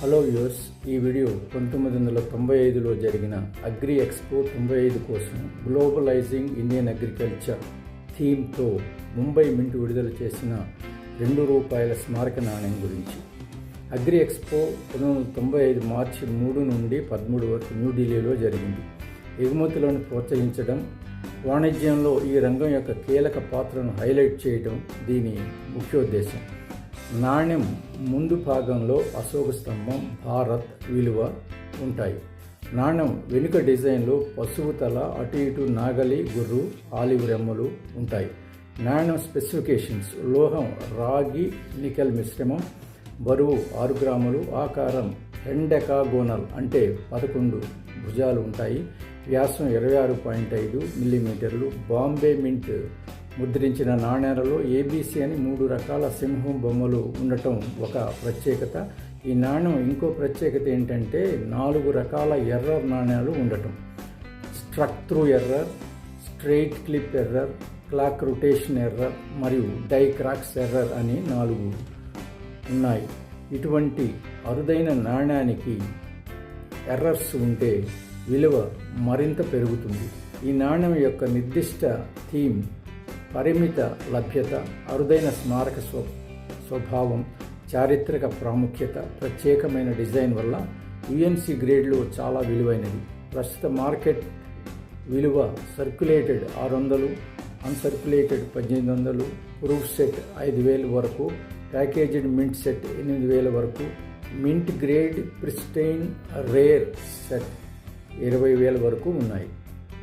Hello viewers, ఈ video 1995లో జరిగిన agri expo 95 కోసం globalising Indian agriculture థీమ్తో Mumbai mint విడుదల చేసిన ₹2 స్మారక నాణ్యం గురించి. అగ్రి ఎక్స్పో 1995 మార్చి 3 నుండి 13 వరకు న్యూఢిల్లీలో జరిగింది. ఎగుమతులను ప్రోత్సహించడం, వాణిజ్యంలో ఈ రంగం యొక్క కీలక పాత్రను హైలైట్ చేయడం దీని ముఖ్యోద్దేశం. నాణ్యం ముందు భాగంలో అశోక స్తంభం, భారత్ విలువ ఉంటాయి. నాణ్యం వెనుక డిజైన్లో పశువు తల, అటు ఇటు నాగలి, గుర్రు, ఆలివ్ రెమ్మలు ఉంటాయి. నాణ్యం స్పెసిఫికేషన్స్: లోహం రాగి నికెల్ మిశ్రమం, బరువు 6 గ్రాములు, ఆకారం హెండెకాగోనల్ అంటే 11 భుజాలు ఉంటాయి, వ్యాసం 26.5 మిల్లీమీటర్లు. బాంబే మింట్ ముద్రించిన నాణేలలో ABC అని 3 రకాల సింహం బొమ్మలు ఉండటం ఒక ప్రత్యేకత. ఈ నాణ్యం ఇంకో ప్రత్యేకత ఏంటంటే 4 రకాల ఎర్రర్ నాణ్యాలు ఉండటం: struck through error, straight clip error, clock rotation error మరియు డై క్రాక్స్ ఎర్రర్ అని 4 ఉన్నాయి. ఇటువంటి అరుదైన నాణ్యానికి ఎర్రర్స్ ఉంటే విలువ మరింత పెరుగుతుంది. ఈ నాణ్యం యొక్క నిర్దిష్ట థీమ్ పరిమిత లభ్యత, అరుదైన స్మారక స్వభావం, చారిత్రక ప్రాముఖ్యత, ప్రత్యేకమైన డిజైన్ వల్ల UNC గ్రేడ్లో చాలా విలువైనది. ప్రస్తుత మార్కెట్ విలువ సర్క్యులేటెడ్ 600, అన్సర్క్యులేటెడ్ 1800, ప్రూఫ్ సెట్ 5000 వరకు, ప్యాకేజ్డ్ మింట్ సెట్ 8000 వరకు, mint grade pristine rare set 20000 వరకు ఉన్నాయి.